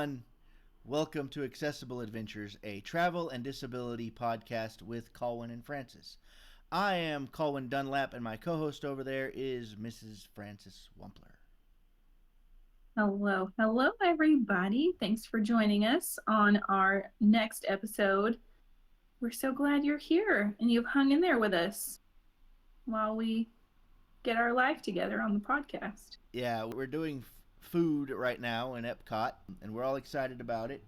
everyone. Welcome to Accessible Adventures, a travel and disability podcast with Colwyn and Frances. I am Colwyn Dunlap, and my co-host over there is Mrs. Frances Wampler. Hello, everybody. Thanks for joining us on our next episode. We're so glad you're here and you've hung in there with us while we get our life together on the podcast. Yeah, we're doing food right now in EPCOT, and we're all excited about it.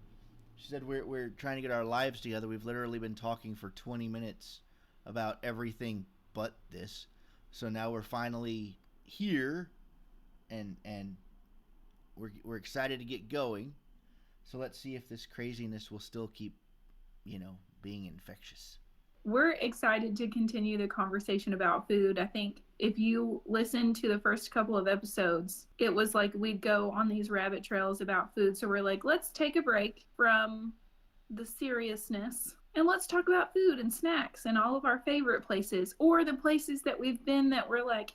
She said we're trying to get our lives together. We've literally been talking for 20 minutes about everything but this. So now we're finally here, and we're excited to get going. So let's see if this craziness will still keep, being infectious. We're excited to continue the conversation about food. I think if you listen to the first couple of episodes, it was like we'd go on these rabbit trails about food. So we're like, let's take a break from the seriousness and let's talk about food and snacks and all of our favorite places, or the places that we've been that we're like,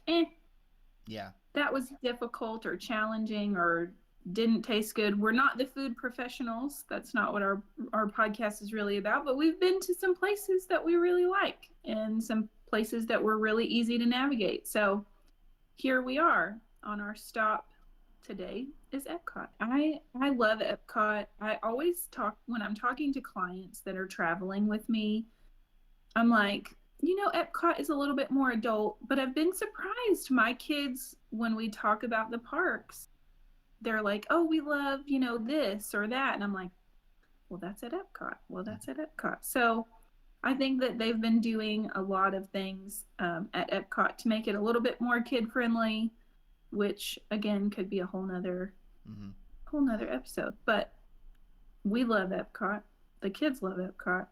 Yeah. that was difficult or challenging or didn't taste good. We're not the food professionals. That's not what our podcast is really about. But we've been to some places that we really like and some places that were really easy to navigate. So here we are on our stop today is EPCOT. I love EPCOT. I always talk when I'm talking to clients that are traveling with me. I'm like, EPCOT is a little bit more adult, but I've been surprised. My kids, when we talk about the parks, they're like, oh, we love, this or that. And I'm like, well, that's at EPCOT. So I think that they've been doing a lot of things at EPCOT to make it a little bit more kid friendly, which again could be a whole nother episode. But we love EPCOT. The kids love EPCOT.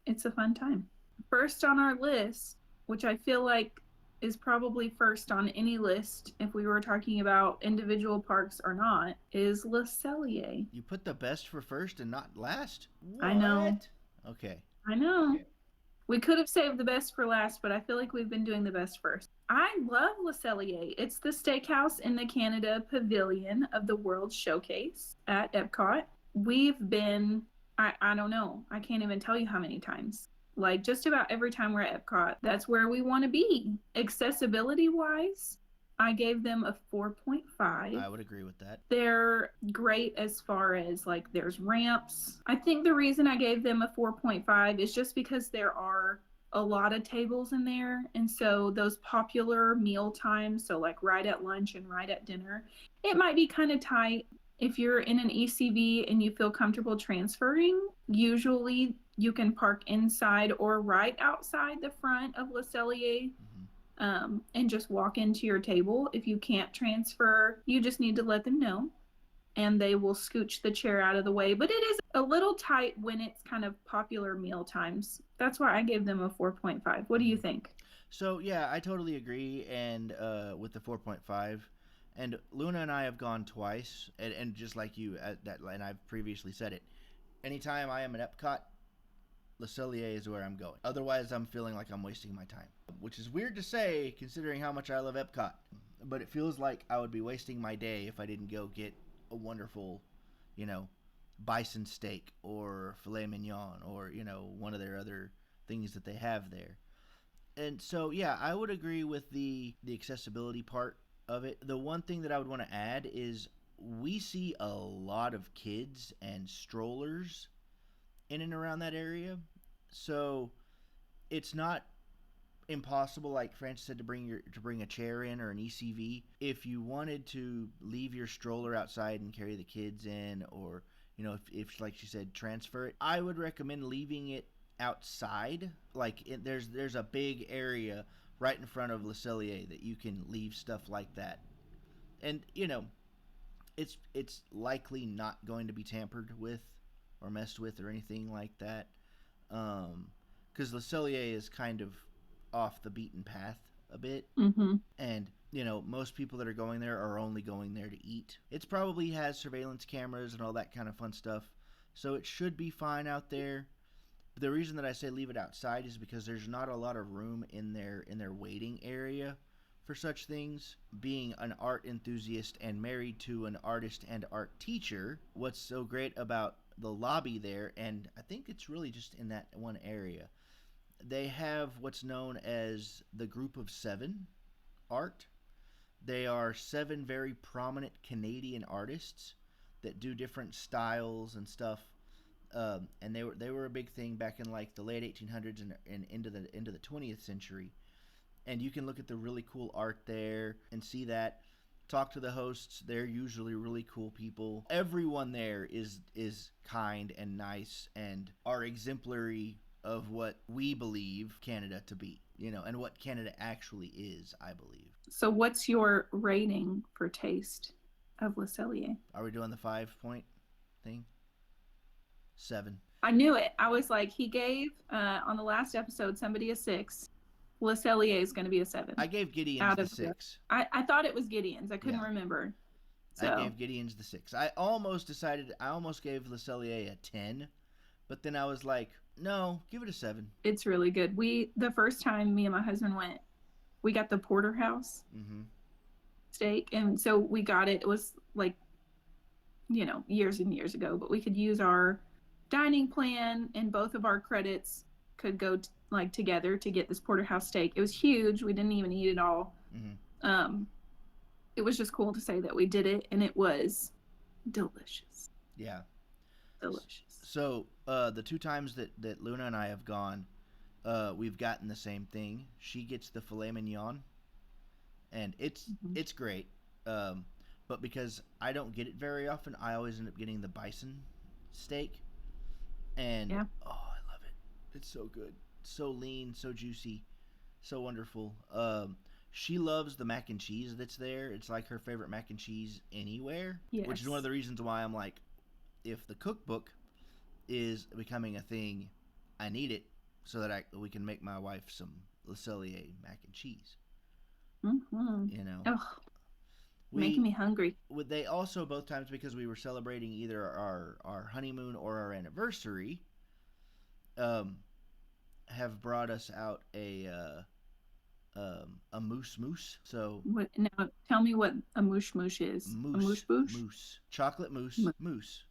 It's a fun time. First on our list, which I feel like is probably first on any list if we were talking about individual parks or not, is Cellier. You put the best for first and not last? What? I know. Okay. I know. Okay. We could have saved the best for last, but I feel like we've been doing the best first. I love Cellier. It's the steakhouse in the Canada Pavilion of the World Showcase at EPCOT. We've been, I don't know, I can't even tell you how many times. Like just about every time we're at EPCOT, that's where we want to be. Accessibility wise, I gave them a 4.5. I would agree with that. They're great as far as like there's ramps. I think the reason I gave them a 4.5 is just because there are a lot of tables in there. And so those popular meal times, so like right at lunch and right at dinner, it might be kind of tight. If you're in an ECV and you feel comfortable transferring, usually you can park inside or right outside the front of Cellier and just walk into your table. If you can't transfer, you just need to let them know and they will scooch the chair out of the way. But it is a little tight when it's kind of popular meal times. That's why I gave them a 4.5. What do you think? So, yeah, I totally agree and with the 4.5. And Luna and I have gone twice, and just like you, and I've previously said it, anytime I am at EPCOT, Cellier is where I'm going. Otherwise, I'm feeling like I'm wasting my time, which is weird to say considering how much I love EPCOT. But it feels like I would be wasting my day if I didn't go get a wonderful, bison steak or filet mignon or, one of their other things that they have there. And so, yeah, I would agree with the accessibility part of it. The one thing that I would want to add is we see a lot of kids and strollers in and around that area. So it's not impossible, like Frances said, to bring a chair in or an ECV. If you wanted to leave your stroller outside and carry the kids in, or if like she said, transfer it, I would recommend leaving it outside. Like there's a big area right in front of Cellier that you can leave stuff like that, and it's likely not going to be tampered with or messed with or anything like that, because Cellier is kind of off the beaten path a bit, and most people that are going there are only going there to eat. It probably has surveillance cameras and all that kind of fun stuff, so it should be fine out there. The reason that I say leave it outside is because there's not a lot of room in their waiting area for such things. Being an art enthusiast and married to an artist and art teacher, what's so great about the lobby there, and I think it's really just in that one area, they have what's known as the Group of Seven art. They are seven very prominent Canadian artists that do different styles and stuff. And they were a big thing back in like the late 1800s and into the 20th century. And you can look at the really cool art there and see that. Talk to the hosts; they're usually really cool people. Everyone there is kind and nice and are exemplary of what we believe Canada to be, and what Canada actually is, I believe. So what's your rating for taste of Le Cellier? Are we doing the 5-point thing? 7. I knew it. I was like, he gave on the last episode somebody a 6. Le Cellier is going to be a 7. I gave Gideon's the 6. I thought it was Gideon's. I couldn't remember. So. I gave Gideon's the 6. I almost gave Le Cellier a 10, but then I was like, no, give it a 7. It's really good. The first time me and my husband went, we got the porterhouse steak, and so we got it. It was like, years and years ago, but we could use our dining plan, and both of our credits could go together to get this porterhouse steak. It was huge. We didn't even eat it all. It was just cool to say that we did it, and it was delicious. Yeah, delicious. So the 2 times that Luna and I have gone, we've gotten the same thing. She gets the filet mignon, and it's great. But because I don't get it very often, I always end up getting the bison steak. And oh, I love it. It's so good. So lean, so juicy, so wonderful. She loves the mac and cheese that's there. It's like her favorite mac and cheese anywhere. Yes. Which is one of the reasons why I'm like, if the cookbook is becoming a thing, I need it so that we can make my wife some Le Cellier mac and cheese. Oh, making me hungry. They also, both times, because we were celebrating either our honeymoon or our anniversary, have brought us out a mousse. So now tell me what a mousse is. Mousse. Chocolate mousse.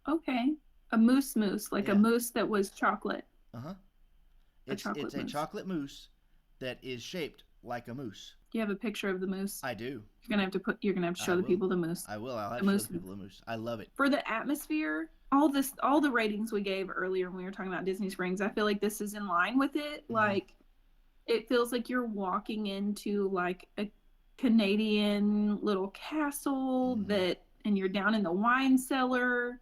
Okay. A mousse, like a mousse that was chocolate. It's a chocolate mousse that is shaped like a mousse. Do you have a picture of the mousse? I do. You're gonna have to show the people the mousse. I will. I'll have to show the people the mousse. I love it. For the atmosphere, all the ratings we gave earlier when we were talking about Disney Springs, I feel like this is in line with it. Like, it feels like you're walking into like a Canadian little castle and you're down in the wine cellar.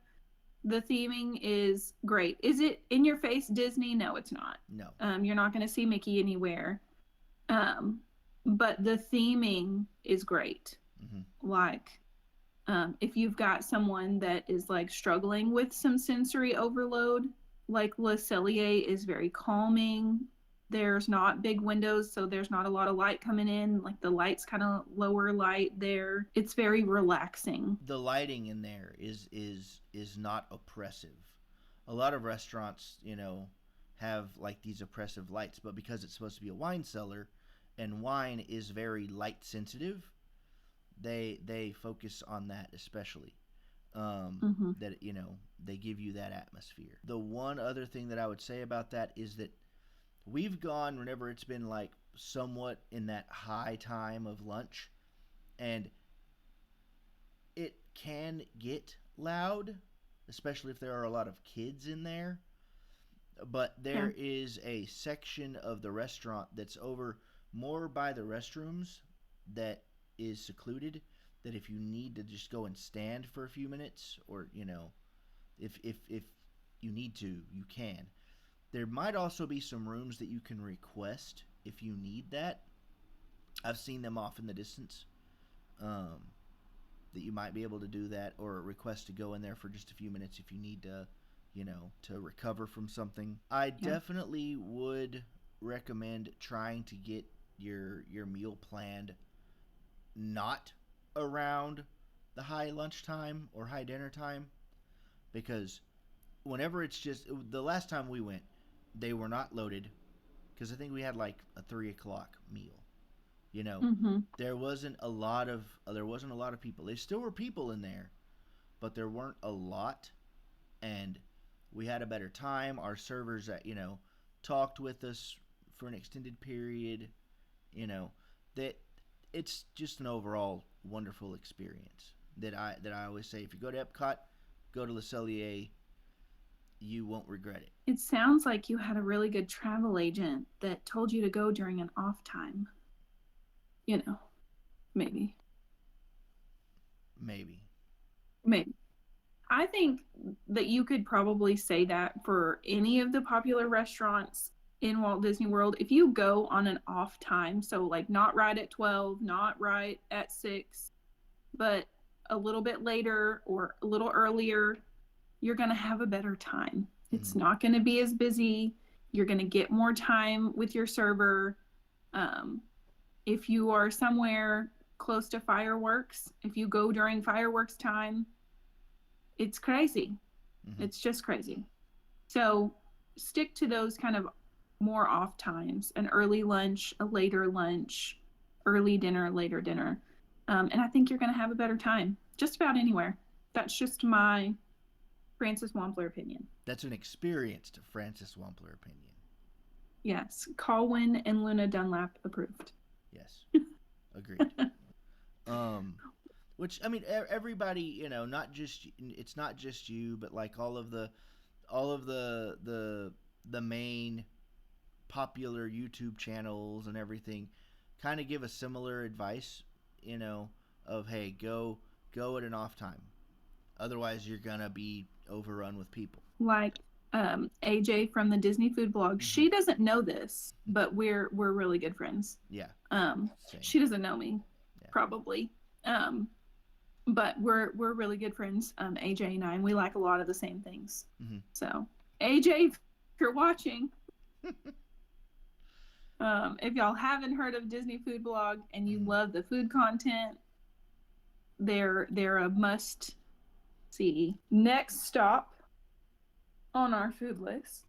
The theming is great. Is it in your face Disney? No, it's not. No. You're not going to see Mickey anywhere. But the theming is great. Like, if you've got someone that is like struggling with some sensory overload, like Le Cellier is very calming. There's not big windows, so there's not a lot of light coming in. Like, the light's kind of lower light there. It's very relaxing. The lighting in there is not oppressive. A lot of restaurants, have like these oppressive lights, but because it's supposed to be a wine cellar, and wine is very light sensitive, they focus on that especially. That they give you that atmosphere. The one other thing that I would say about that is that we've gone whenever it's been like somewhat in that high time of lunch, and it can get loud, especially if there are a lot of kids in there. But there is a section of the restaurant that's over more by the restrooms that is secluded, that if you need to just go and stand for a few minutes, or if you need to, you can. There might also be some rooms that you can request if you need that. I've seen them off in the distance, that you might be able to do that, or request to go in there for just a few minutes if you need to, to recover from something. I definitely would recommend trying to get your meal planned not around the high lunchtime or high dinner time, because whenever it's just, the last time we went, they were not loaded because I think we had like a 3 o'clock meal. You know, Mm-hmm. there wasn't a lot of people. There still were people in there, but there weren't a lot, and we had a better time. Our servers that talked with us for an extended period. You know that it's just an overall wonderful experience. That I always say, if you go to Epcot, go to the Cellier. You won't regret it. It sounds like you had a really good travel agent that told you to go during an off time. You know, maybe. Maybe. Maybe. I think that you could probably say that for any of the popular restaurants in Walt Disney World. If you go on an off time, so like not right at 12, not right at 6, but a little bit later or a little earlier, you're going to have a better time. It's Mm-hmm. not going to be as busy. You're going to get more time with your server. Um, if you are somewhere close to fireworks, if you go during fireworks time, it's crazy. Mm-hmm. It's just crazy. So stick to those kind of more off times: an early lunch, a later lunch, early dinner, later dinner. And I think you're going to have a better time just about anywhere. That's just my Frances Wampler opinion. That's an experienced Frances Wampler opinion. Yes, Colwyn and Luna Dunlap approved. Yes, agreed. um, which I mean, everybody, not just it's not just you, but like all of the main popular YouTube channels and everything, kind of give a similar advice, of hey, go at an off time, otherwise you're gonna be overrun with people. Like AJ from the Disney Food Blog, Mm-hmm. she doesn't know this, but we're really good friends. Yeah. Same. She doesn't know me, Yeah. probably. But we're really good friends, AJ and I, and we like a lot of the same things. Mm-hmm. So, AJ, if you're watching, if y'all haven't heard of Disney Food Blog and you Mm-hmm. love the food content, they're a must see. Next stop on our food list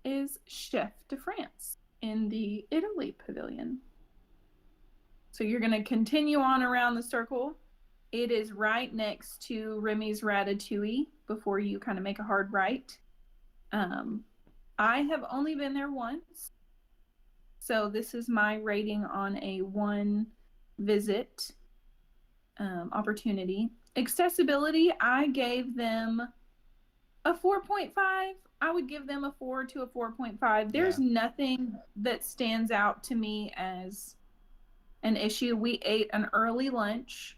is Chef de France in the Italy Pavilion. So you're going to continue on around the circle. It is right next to Remy's Ratatouille before you kind of make a hard right. I have only been there once, so this is my rating on a one visit opportunity. Accessibility, I gave them a 4.5. I would give them a 4 to a 4.5. There's nothing that stands out to me as an issue. We ate an early lunch.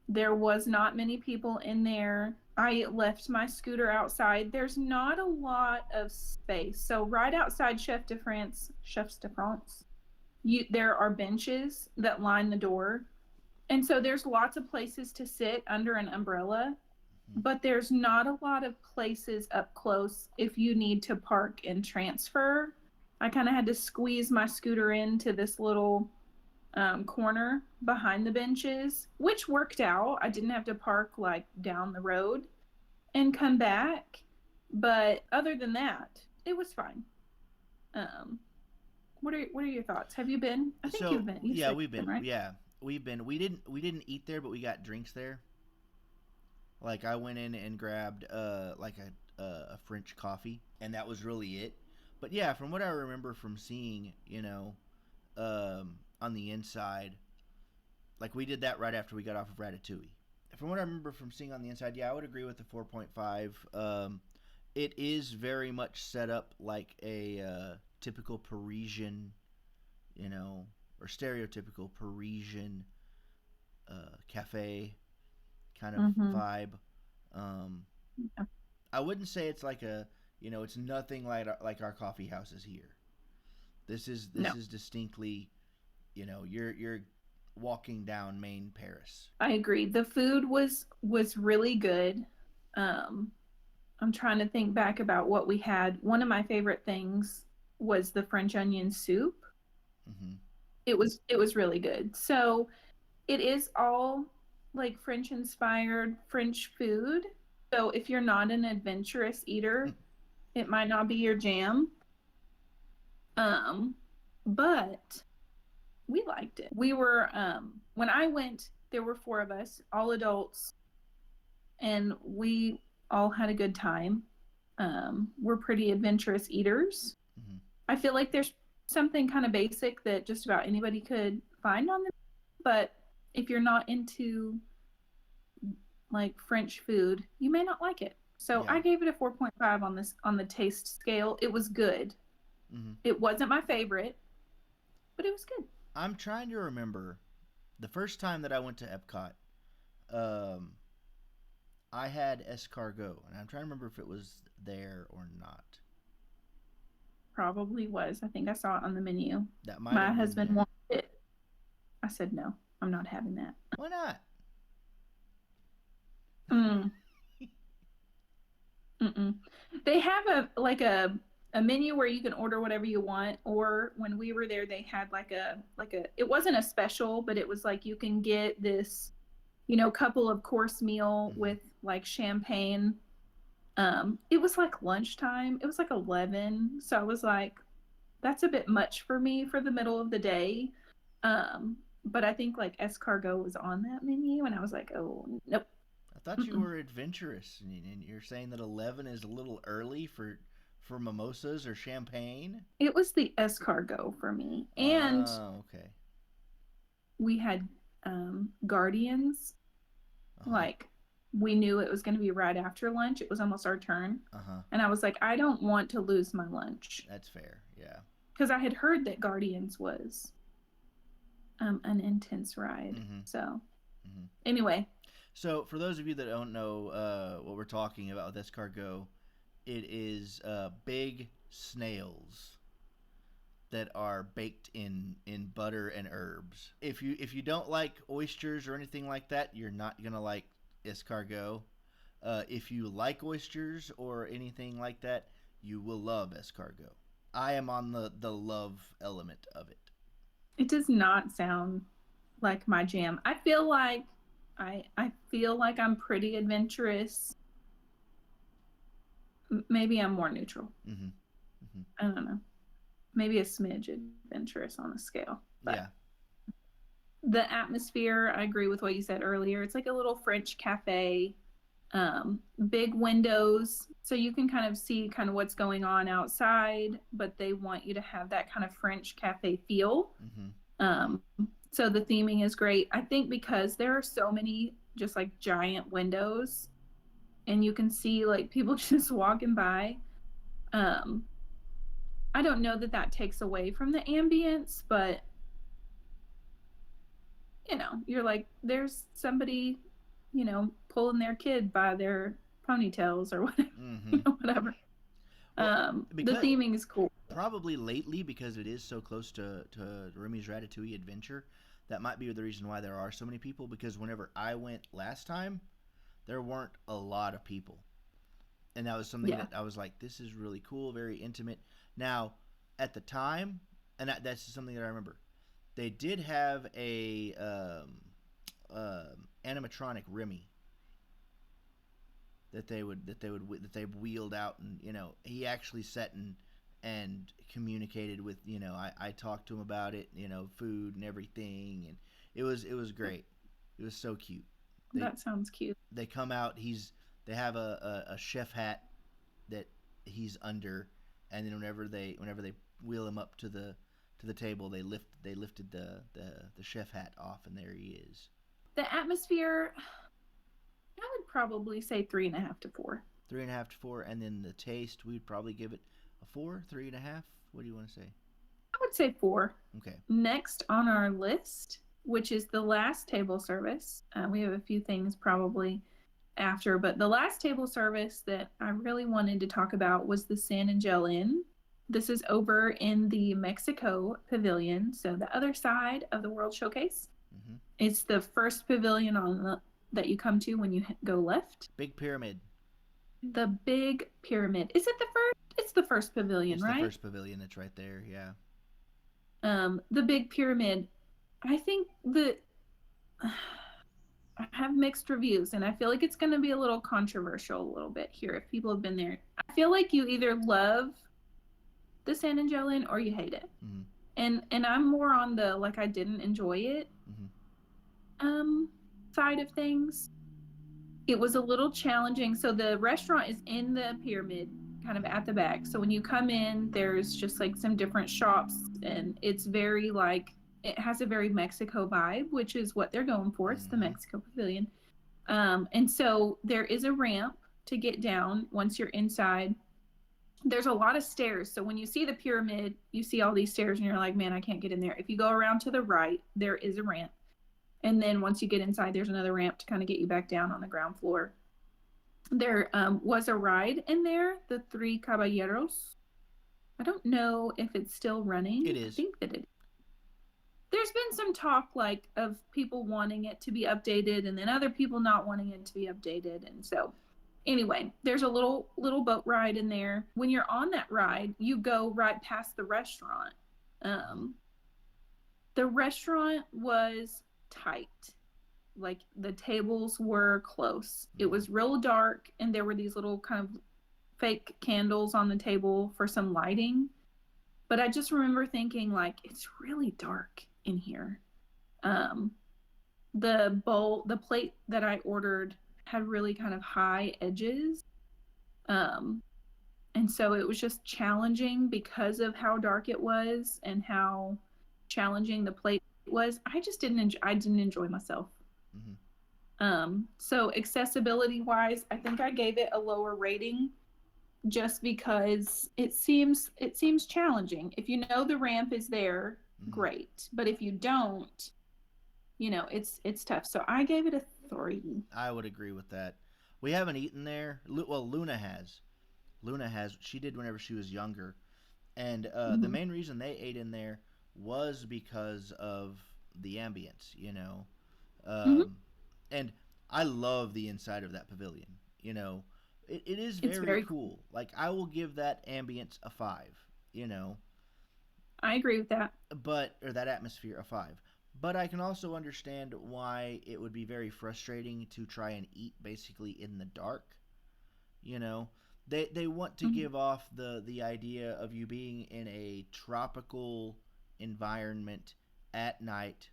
There was not many people in there. I left my scooter outside. There's not a lot of space. So right outside Chefs de France, there are benches that line the door. And so there's lots of places to sit under an umbrella, but there's not a lot of places up close if you need to park and transfer. I kind of had to squeeze my scooter into this little corner behind the benches, which worked out. I didn't have to park like down the road and come back. But other than that, it was fine. What are your thoughts? Have you been? I think you've been. We've been, right? Yeah, we've been. We didn't eat there, but we got drinks there. Like I went in and grabbed like a French coffee, and that was really it. But yeah, from what I remember from seeing, on the inside, like we did that right after we got off of Ratatouille. From what I remember from seeing on the inside, yeah, I would agree with the 4.5. It is very much set up like a typical Parisian, or stereotypical Parisian cafe kind of vibe. I wouldn't say it's like it's nothing like our coffee houses here. This is distinctly, you're walking down main Paris. I agree. The food was really good. I'm trying to think back about what we had. One of my favorite things was the French onion soup. Mm-hmm. It was really good. So it is all like French inspired French food. So if you're not an adventurous eater, it might not be your jam. But we liked it. We were when I went, there were 4 of us, all adults, and we all had a good time. We're pretty adventurous eaters. Mm-hmm. I feel like there's something kind of basic that just about anybody could find on the, but if you're not into like French food, you may not like it. So Yeah. I gave it a 4.5 on the taste scale. It was good. Mm-hmm. It wasn't my favorite, but it was good. I'm trying to remember the first time that I went to Epcot. Um, I had escargot, and I'm trying to remember if it was there or not. Probably was. I think I saw it on the menu. That might My have been husband there. wanted it. I said no. I'm not having that. Why not? Mm. Mm-mm. They have a menu where you can order whatever you want. Or when we were there, they had like a. It wasn't a special, but it was like you can get this, couple of course meal Mm-hmm. with like champagne. It was like lunchtime. It was like 11, so I was like, that's a bit much for me for the middle of the day. But I think like escargot was on that menu, and I was like, oh nope. I thought you Mm-mm. were adventurous, and you're saying that 11 is a little early for mimosas or champagne. It was the escargot for me. And Oh, okay. we had Guardians. Uh huh. Like, we knew it was going to be right after lunch. It was almost our turn. Uh huh. And I was like, I don't want to lose my lunch. That's fair. Yeah. Because I had heard that Guardians was an intense ride. Mm-hmm. So, Mm-hmm. anyway. So, for those of you that don't know what we're talking about with escargot, it is big snails that are baked in butter and herbs. If you don't like oysters or anything like that, you're not gonna like escargot. If you like oysters or anything like that, you will love escargot. I am on the love element of it. It does not sound like my jam. I feel like I'm pretty adventurous. Maybe I'm more neutral. Mm-hmm. Mm-hmm. I don't know. Maybe a smidge adventurous on the scale. But Yeah. the atmosphere, I agree with what you said earlier. It's like a little French cafe, big windows, so you can kind of see kind of what's going on outside, but they want you to have that kind of French cafe feel. Mm-hmm. Um, so the theming is great. I think because there are so many just like giant windows and you can see like people just walking by. Um, I don't know that that takes away from the ambience, but you're like, there's somebody, pulling their kid by their ponytails or whatever, Mm-hmm. whatever. Well, The because theming is cool. probably lately because it is so close to Remy's Ratatouille Adventure, that might be the reason why there are so many people. Because whenever I went last time, there weren't a lot of people, and that was something Yeah. that I was like, this is really cool, very intimate. Now, at the time, and that's just something that I remember, they did have a animatronic Remy that they wheeled out, and he actually sat and communicated with, I talked to him about it, food and everything, and it was great. It was so cute. They That sounds cute. they come out. They have a chef hat that he's under, and then whenever they wheel him up to the table, they lifted the chef hat off, and there he is. The atmosphere, I would probably say 3.5 to 4. 3.5 to 4, and then the taste, we'd probably give it a 4, 3.5. What do you want to say? I would say 4. Okay. Next on our list, which is the last table service, we have a few things probably after, but the last table service that I really wanted to talk about was the San Angel Inn. This is over in the Mexico Pavilion, so the other side of the World Showcase. Mm-hmm. It's the first pavilion that you come to when you go left. Big Pyramid. The Big Pyramid. Is it the first? It's the first pavilion, It's right? the first pavilion that's right there. Yeah. The Big Pyramid. I think I have mixed reviews, and I feel like it's going to be a little controversial a little bit here if people have been there. I feel like you either love the San Angel Inn or you hate it. Mm-hmm. And I'm more on the like I didn't enjoy it Mm-hmm. um side of things. It was a little challenging. So the restaurant is in the pyramid, kind of at the back. So when you come in, there's just like some different shops, and it's very like it has a very Mexico vibe, which is what they're going for. It's the Mm-hmm. Mexico Pavilion. And so there is a ramp to get down once you're inside. There's a lot of stairs. So when you see the pyramid, you see all these stairs, and you're like, man, I can't get in there. If you go around to the right, there is a ramp. And then once you get inside, there's another ramp to kind of get you back down on the ground floor. There was a ride in there, the Three Caballeros. I don't know if it's still running. It I is. think that it. There's been some talk like of people wanting it to be updated, and then other people not wanting it to be updated, and so anyway, there's a little boat ride in there. When you're on that ride, you go right past the restaurant. Um, the restaurant was tight. Like the tables were close. It was real dark, and there were these little kind of fake candles on the table for some lighting. But I just remember thinking, like, it's really dark in here. Um, the plate that I ordered had really kind of high edges. Um, and so it was just challenging because of how dark it was and how challenging the plate was. I didn't enjoy myself. Mm-hmm. So accessibility wise, I think I gave it a lower rating just because it seems challenging. If you know the ramp is there, Mm-hmm. great. But if you don't, it's tough. So I gave it a 3. I would agree with that. We haven't eaten there. Well, Luna has. Luna has. She did whenever she was younger, and the Mm-hmm. main reason they ate in there was because of the ambience. Mm-hmm. Um, and I love the inside of that pavilion. It is It's very very cool. cool. Like I will give that ambience a 5. You know, I agree with that. but or that atmosphere a 5. But I can also understand why it would be very frustrating to try and eat basically in the dark. You know, they want to Mm-hmm. give off the idea of you being in a tropical environment at night,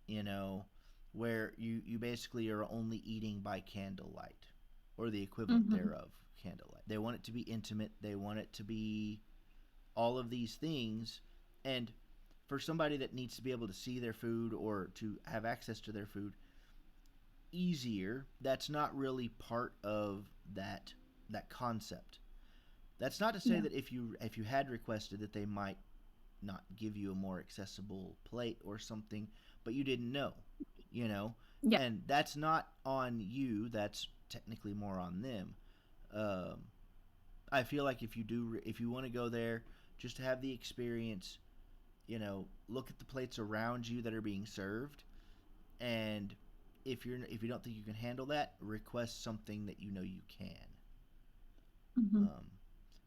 you know, where you basically are only eating by candlelight or the equivalent Mm-hmm. thereof, candlelight. They want it to be intimate, they want it to be all of these things, and for somebody that needs to be able to see their food or to have access to their food easier, that's not really part of that concept. That's not to say Yeah. that if you had requested that they might not give you a more accessible plate or something, but you didn't know, you know, Yeah. and that's not on you. That's technically more on them. Um, I feel like if you want to go there just to have the experience, look at the plates around you that are being served, and if you don't think you can handle that, request something that you know you can. Mm-hmm. Um,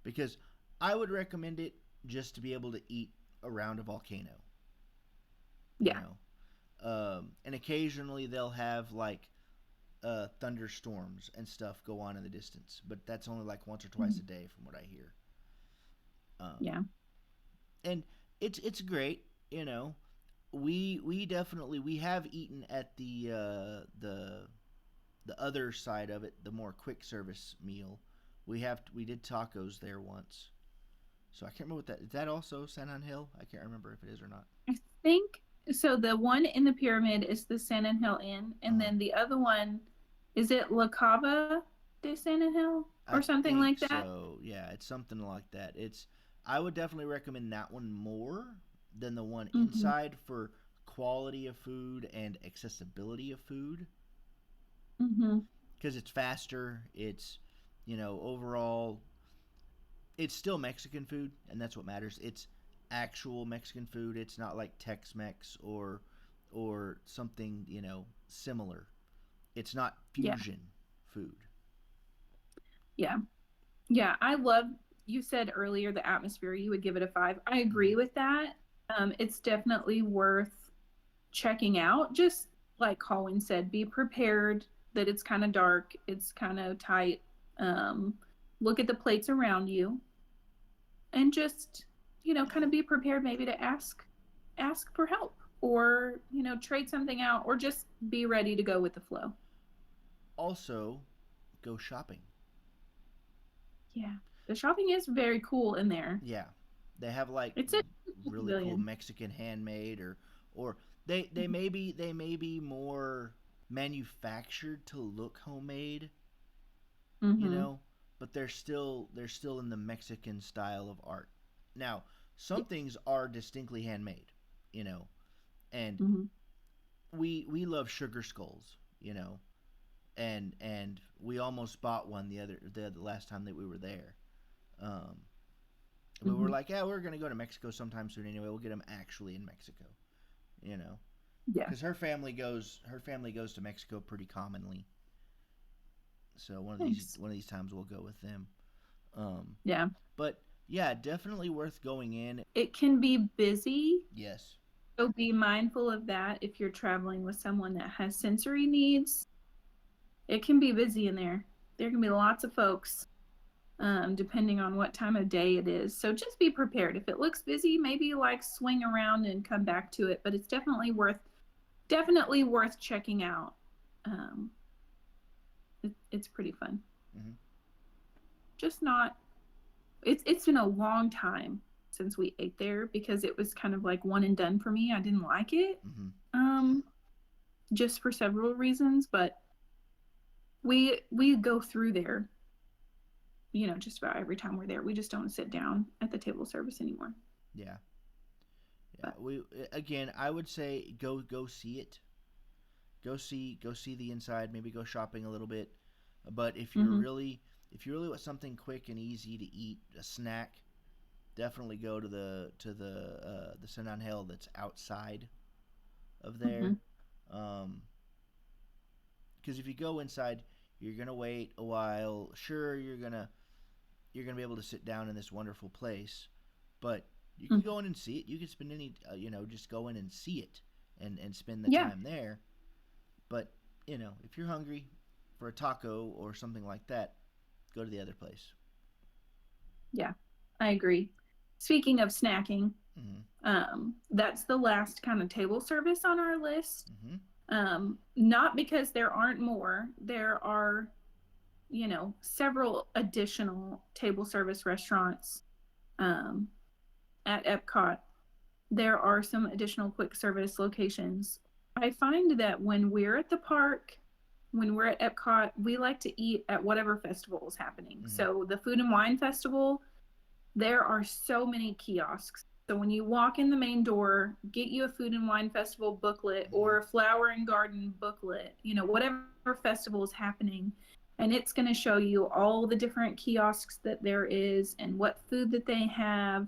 because I would recommend it just to be able to eat around a volcano. You Yeah. know, and occasionally they'll have like thunderstorms and stuff go on in the distance, but that's only like once or twice Mm-hmm. a day, from what I hear. Yeah. And it's great. We definitely we have eaten at the other side of it, the more quick service meal. We did tacos there once. So I can't remember what that is. That also San Angel? I can't remember if it is or not. I think so. The one in the pyramid is the San Angel Inn, Uh and huh. then the other one is it La Cava de San Angel or I something think like that. so. Yeah, it's something like that. I would definitely recommend that one more than the one Mm-hmm. inside for quality of food and accessibility of food, Mm-hmm. because it's faster. It's overall it's still Mexican food, and that's what matters. It's actual Mexican food. It's not like Tex-Mex or something similar. It's not Yeah. fusion food. Yeah. Yeah. I love. You said earlier the atmosphere. You would give it a 5. I Mm-hmm. agree with that. It's definitely worth checking out. Just like Colin said, be prepared that it's kind of dark. It's kind of tight. Um, Look at the plates around you and just kind of be prepared maybe to ask for help, or trade something out, or just be ready to go with the flow. Also, go shopping. Yeah, the shopping is very cool in there. Yeah, they have like It's a really cool pavilion. Mexican handmade, or they may be more manufactured to look homemade, you Mm-hmm. know, but they're still in the Mexican style of art. Now, Yeah. some things are distinctly handmade, you know, and Mm-hmm. we love sugar skulls, and we almost bought one the last time that we were there. Um, but we're Mm-hmm. like, yeah, we're gonna go to Mexico sometime soon anyway. We'll get them actually in Mexico, you know, Yeah. because her family goes to Mexico pretty commonly. So Nice. one of these times we'll go with them. Um, Yeah. but yeah, definitely worth going in. It can be busy, Yes. so be mindful of that if you're traveling with someone that has sensory needs. It can be busy in there. There can be lots of folks, depending on what time of day it is. So just be prepared. If it looks busy, maybe like swing around and come back to it. But it's definitely worth checking out. Um, it's pretty fun. Mm-hmm. Just not. It's been a long time since we ate there because it was kind of like one and done for me. I didn't like it, Mm-hmm. um, just for several reasons. But we go through there, just about every time we're there. We just don't sit down at the table service anymore. Yeah. Yeah. But We again, I would say go see it. Go see the inside. Maybe go shopping a little bit. But mm-hmm, if you really want something quick and easy to eat, a snack, definitely go to the Sun on Hill that's outside of mm-hmm, there. Um, because if you go inside, you're gonna wait a while. Sure, you're gonna be able to sit down in this wonderful place, but you can mm-hmm. go in and see it. You can spend just go in and see it and spend the Yeah, time there. But if you're hungry for a taco or something like that, go to the other place. yeah, I agree. Speaking of snacking, Mm-hmm. that's the last kind of table service on our list. Mm-hmm. Not because there aren't more. There are, several additional table service restaurants, um, at Epcot. There are some additional quick service locations. I find that when we're at the park, when we're at Epcot, we like to eat at whatever festival is happening. Mm-hmm. So the Food and Wine Festival, there are so many kiosks. So when you walk in the main door, get you a Food and Wine Festival booklet Mm-hmm. or a Flower and Garden booklet, whatever festival is happening. And it's going to show you all the different kiosks that there is and what food that they have.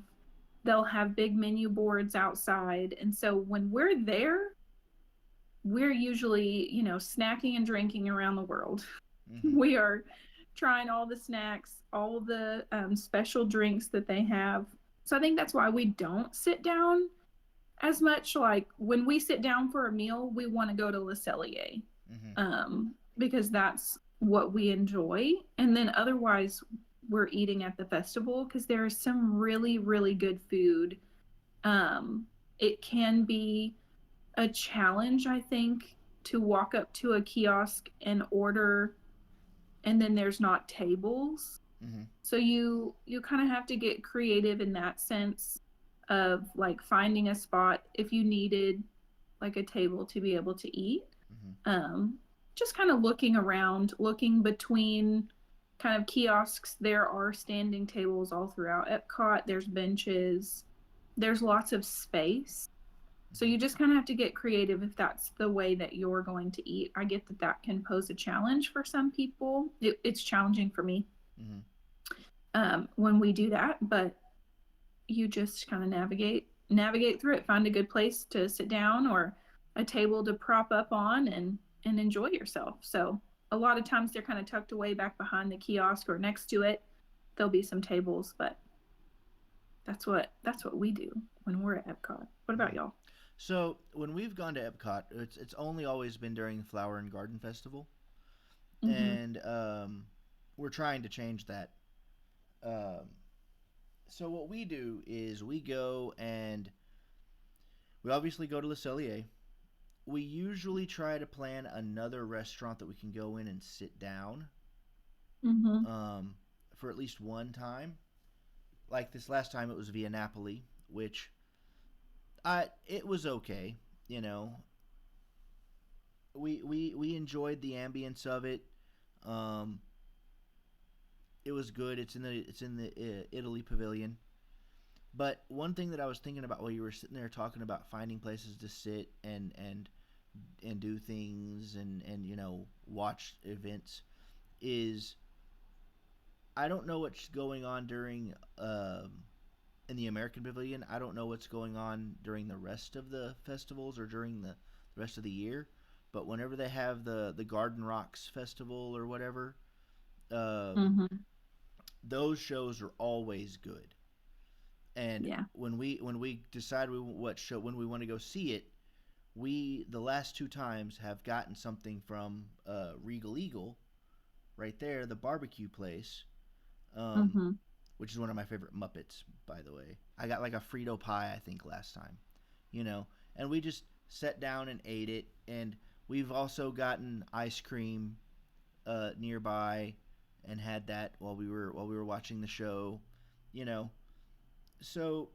They'll have big menu boards outside. And so when we're there, we're usually, snacking and drinking around the world. Mm-hmm. We are trying all the snacks, all the special drinks that they have. So I think that's why we don't sit down as much. Like when we sit down for a meal, we want to go to Le Cellier, Mm-hmm. because that's what we enjoy. And then otherwise, we're eating at the festival because there is some really, really good food. It can be a challenge, I think, to walk up to a kiosk and order, and then there's not tables. Mm-hmm. So you kind of have to get creative in that sense of like finding a spot if you needed like a table to be able to eat. Mm-hmm. Um, just kind of looking around, looking between kind of kiosks. There are standing tables all throughout Epcot. There's benches. There's lots of space. So Mm-hmm. you just kind of have to get creative if that's the way that you're going to eat. I get that that can pose a challenge for some people. It's challenging for me, Mm-hmm. when we do that, but you just kind of navigate through it. Find a good place to sit down or a table to prop up on and enjoy yourself. So a lot of times they're kind of tucked away back behind the kiosk or next to it. There'll be some tables, but that's what we do when we're at Epcot. What Mm-hmm. about y'all? So when we've gone to Epcot, it's only always been during the Flower and Garden Festival, Mm-hmm. and we're trying to change that. Um, So what we do is we go and we obviously go to the Cellier. We usually try to plan another restaurant that we can go in and sit down Mm-hmm. um, for at least one time. Like this last time, it was Via Napoli, which it was okay. You know, we enjoyed the ambience of it. Um, it was good. It's in the Italy Pavilion. But one thing that I was thinking about while you were sitting there talking about finding places to sit and do things and watch events is I don't know what's going on during in the American Pavilion. I don't know what's going on during the rest of the festivals or during the rest of the year. But whenever they have the Garden Rocks Festival or whatever, um, Mm-hmm. those shows are always good. And Yeah. when we decide what show when we want to go see it, we the last two times have gotten something from Regal Eagle right there, the barbecue place, um, Mm-hmm. which is one of my favorite Muppets, by the way. I got like a Frito pie, I think, last time, you know, and we just sat down and ate it. And we've also gotten ice cream nearby and had that while we were watching the show, you know. So,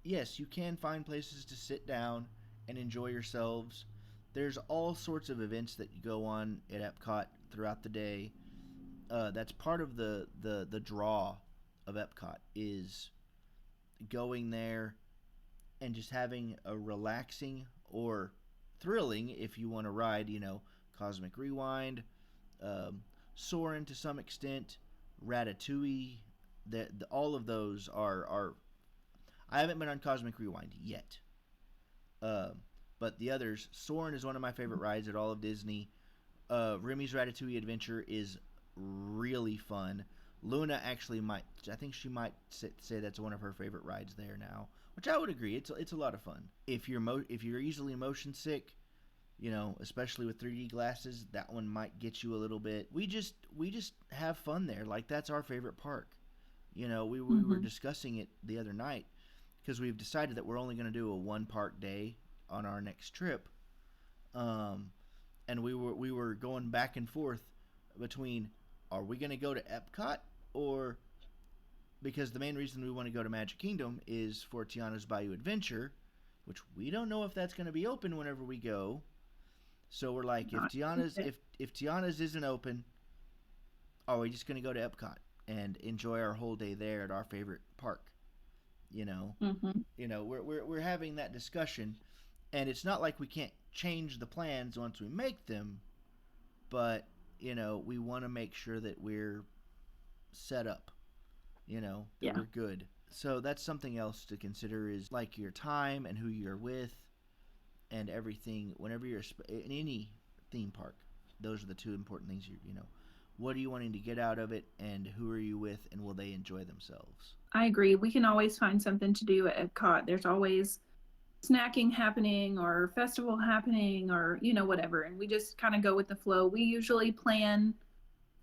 yes, you can find places to sit down and enjoy yourselves. There's all sorts of events that go on at Epcot throughout the day. That's part of the draw of Epcot is going there and just having a relaxing or thrilling, if you want to ride, Cosmic Rewind, um, Soarin' to some extent, Ratatouille. All of those are. I haven't been on Cosmic Rewind yet, uh, but the others. Soarin' is one of my favorite rides at all of Disney. Remy's Ratatouille Adventure is really fun. Luna actually might. I think she might say that's one of her favorite rides there now, which I would agree. It's a lot of fun. If you're easily motion sick, especially with 3D glasses, that one might get you a little bit. We just have fun there. Like that's our favorite park. We were Mm-hmm. discussing it the other night because we've decided that we're only going to do a one park day on our next trip. Um, and we were going back and forth between are we going to go to Epcot or because the main reason we want to go to Magic Kingdom is for Tiana's Bayou Adventure, which we don't know if that's going to be open whenever we go. So we're like, if Not Tiana's it. if Tiana's isn't open, are we just going to go to Epcot and enjoy our whole day there at our favorite park? You know, Mm-hmm. we're having that discussion, and it's not like we can't change the plans once we make them, but we want to make sure that we're set up, that Yeah. we're good. So that's something else to consider is like your time and who you're with and everything. Whenever you're in any theme park, those are the two important things. What are you wanting to get out of it, and who are you with, and will they enjoy themselves? I agree. We can always find something to do at Epcot. There's always snacking happening or festival happening or whatever, and we just kind of go with the flow. We usually plan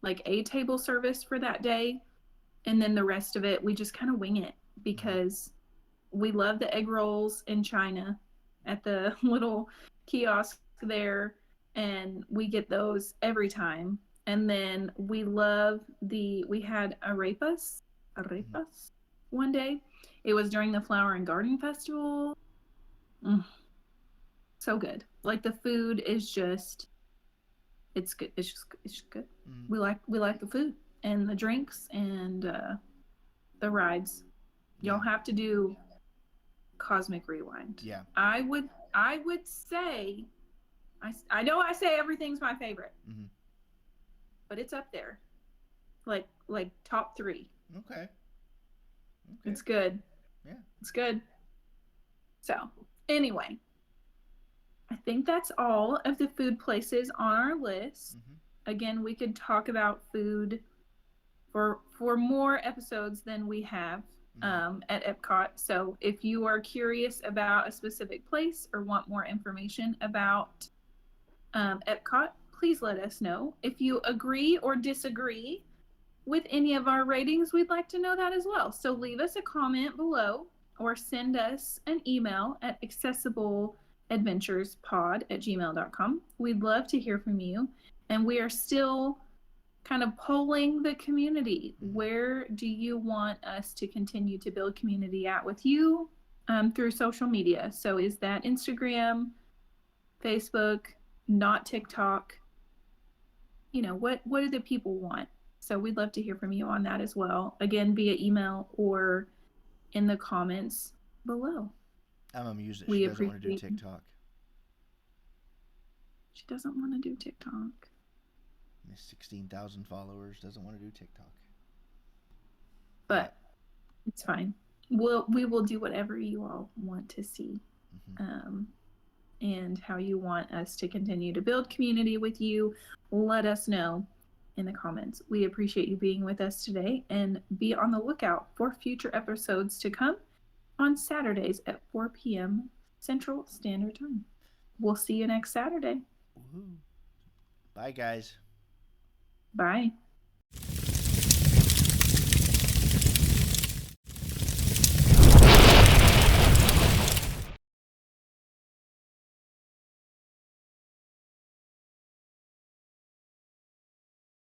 like a table service for that day, and then the rest of it we just kind of wing it Mm-hmm. because we love the egg rolls in China at the little kiosk there, and we get those every time. And then we had Mm-hmm. arepas one day. It was during the Flower and Garden Festival. Mm, so good. Like the food is just it's good. It's just good. Mm-hmm. We like the food and the drinks and the rides. Y'all Yeah. have to do Cosmic Rewind. Yeah. I would say I know I say everything's my favorite, Mm-hmm. but it's up there. Like top 3. Okay. Okay. It's good. Yeah. It's good. So, anyway, I think that's all of the food places on our list. Mm-hmm. Again, we could talk about food for more episodes than we have Mm-hmm. at Epcot. So if you are curious about a specific place or want more information about Epcot, please let us know. If you agree or disagree, with any of our ratings, we'd like to know that as well. So leave us a comment below or send us an email at accessibleadventurespod@gmail.com. We'd love to hear from you. And we are still kind of polling the community. Where do you want us to continue to build community at with you through social media? So is that Instagram, Facebook, not TikTok? You know, what do the people want? So we'd love to hear from you on that as well. Again, via email or in the comments below. Emma Music, she doesn't want to do TikTok. She doesn't want to do TikTok. 16,000 followers, doesn't want to do TikTok. But it's fine. We will do whatever you all want to see. And how you want us to continue to build community with you, let us know in the comments. We appreciate you being with us today, and be on the lookout for future episodes to come on Saturdays at 4 p.m. Central Standard Time. We'll see you next Saturday. Woo-hoo. Bye, guys. Bye.